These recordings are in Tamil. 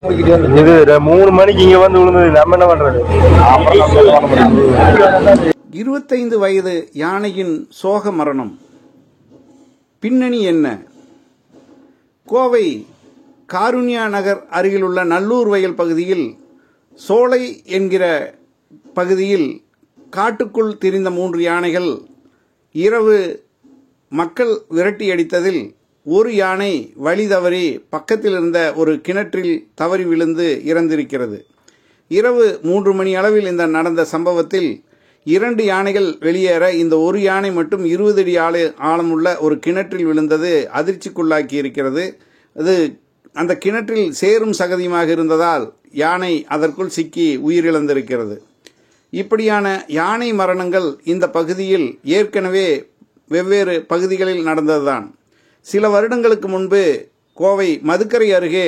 இது 3 மணிக்கு இங்க வந்து விழுந்தது. நம்ம என்ன பண்றது? 25 வயது யானையின் சோக மரணம். பின்னணி என்ன? கோவை காருண்யா நகர் அருகிலுள்ள நல்லூர் வயல் பகுதியில் சோலை என்கிற பகுதியில் காட்டுக்குள் திரிந்த 3 யானைகள் இரவு மக்கள் விரட்டி அடித்ததில் ஒரு யானை வழி தவறி பக்கத்தில் இருந்த ஒரு கிணற்றில் தவறி விழுந்து இறந்திருக்கிறது. இரவு 3 மணி அளவில் இந்த நடந்த சம்பவத்தில் 2 யானைகள் வெளியேற இந்த ஒரு யானை மட்டும் 20 அடி ஆழமுள்ள ஒரு கிணற்றில் விழுந்தது அதிர்ச்சிக்குள்ளாக்கி இருக்கிறது. அது அந்த கிணற்றில் சேரும் சகதியுமாக இருந்ததால் யானை அதற்குள் சிக்கி உயிரிழந்திருக்கிறது. இப்படியான யானை மரணங்கள் இந்த பகுதியில் ஏற்கனவே வெவ்வேறு பகுதிகளில் நடந்ததுதான். சில வருடங்களுக்கு முன்பு கோவை மதுக்கரை அருகே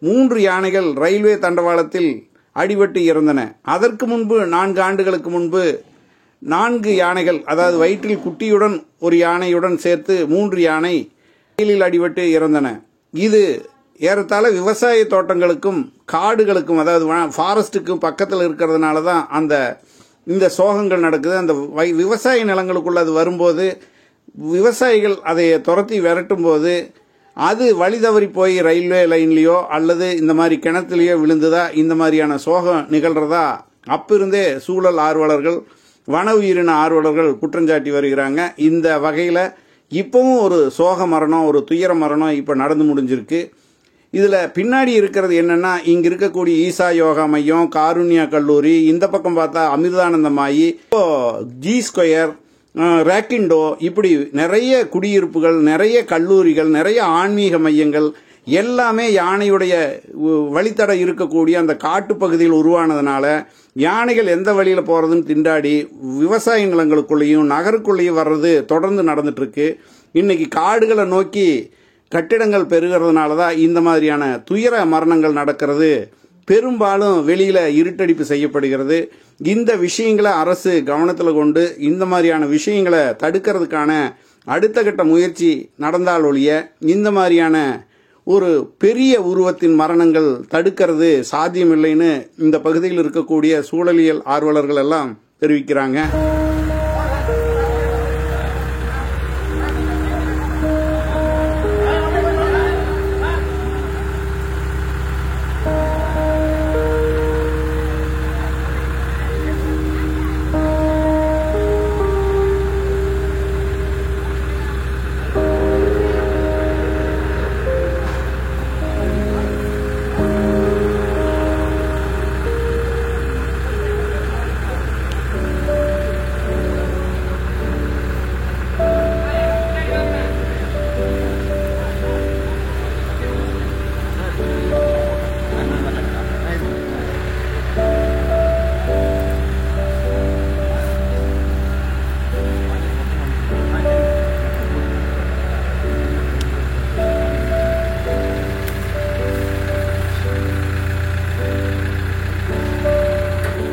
3 யானைகள் ரயில்வே தண்டவாளத்தில் அடிபட்டு இறந்தன. அதற்கு முன்பு 4 ஆண்டுகளுக்கு முன்பு 4 யானைகள், அதாவது வயிற்றில் குட்டியுடன் ஒரு யானையுடன் சேர்த்து 3 யானை ரயிலில் அடிபட்டு இறந்தன. இது ஏறத்தாழ விவசாய தோட்டங்களுக்கும் காடுகளுக்கும், அதாவது ஃபாரஸ்ட்டுக்கும் பக்கத்தில் இருக்கிறதுனால தான் இந்த சோகங்கள் நடக்குது. அந்த விவசாய நிலங்களுக்குள்ள அது வரும்போது விவசாயிகள் அதை துரத்தி விரட்டும் போது அது வழி தவறி போய் ரயில்வே லைன்லேயோ அல்லது இந்த மாதிரி கிணத்துலையோ விழுந்துதா இந்த மாதிரியான சோகம் நிகழ்றதா அப்பிருந்தே சூழல் ஆர்வலர்கள், வன உயிரின ஆர்வலர்கள் குற்றஞ்சாட்டி வருகிறாங்க. இந்த வகையில் இப்பவும் ஒரு சோக மரணம், ஒரு துயர மரணம் இப்போ நடந்து முடிஞ்சிருக்கு. இதில் பின்னாடி இருக்கிறது என்னன்னா, இங்கே இருக்கக்கூடிய ஈசா யோகா மையம், காருண்யா கல்லூரி, இந்த பக்கம் பார்த்தா அமிர்தானந்தமாயி, ஜி ஸ்கொயர், ராக்கிண்டோ, இப்படி நிறைய குடியிருப்புகள், நிறைய கல்லூரிகள், நிறைய ஆன்மீக மையங்கள் எல்லாமே யானையுடைய வழித்தட இருக்கக்கூடிய அந்த காட்டுப்பகுதியில் உருவானதுனால யானைகள் எந்த வழியில் போகிறதுன்னு திண்டாடி விவசாய நிலங்களுக்குள்ளேயும் நகருக்குள்ளேயும் வர்றது தொடர்ந்து நடந்துட்டு இருக்கு. இன்னைக்கு காடுகளை நோக்கி கட்டிடங்கள் பெருகிறதுனால தான் இந்த மாதிரியான துயர மரணங்கள் நடக்கிறது. பெரும்பாலும் வெளியில் இருட்டடிப்பு செய்யப்படுகிறது. இந்த விஷயங்களை அரசு கவனத்தில் கொண்டு இந்த மாதிரியான விஷயங்களை தடுக்கிறதுக்கான அடுத்த கட்ட முயற்சி நடந்தால் ஒழிய இந்த மாதிரியான ஒரு பெரிய உருவத்தின் மரணங்கள் தடுக்கிறது சாத்தியமில்லைன்னு இந்த பகுதியில் இருக்கக்கூடிய சூழலியல் ஆர்வலர்கள் எல்லாம் தெரிவிக்கிறாங்க.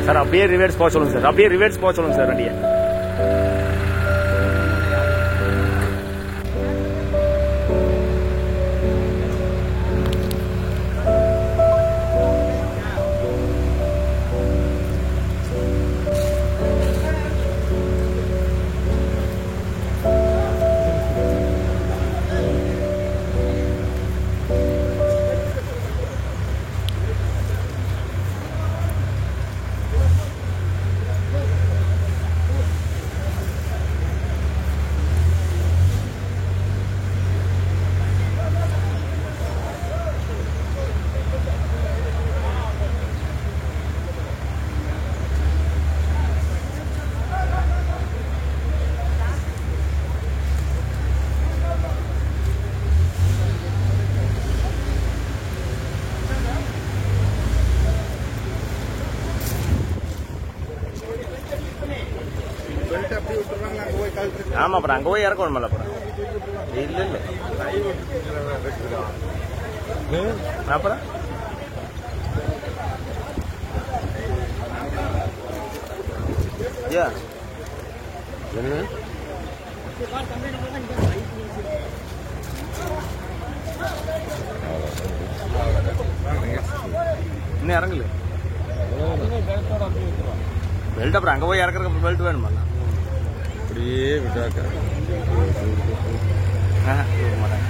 சார் அப்படியே ரிவர்ஸ் போக சொல்லுங்க சார், அப்படியே ரிவர்ஸ் போக சொல்லுங்க சார் வண்டியை. ஆமா, அப்புறம் அங்கே போய் இறக்கணும்ல. அப்புறம் இல்லை இல்லை அப்புறம் என்ன இன்னும் இறங்கல பெல்ட் அப்புறம் அங்கே போய் இறக்குறதுக்கு பெல்ட் வேணுமா அப்படியே விட்டாக்க மாட்டேன்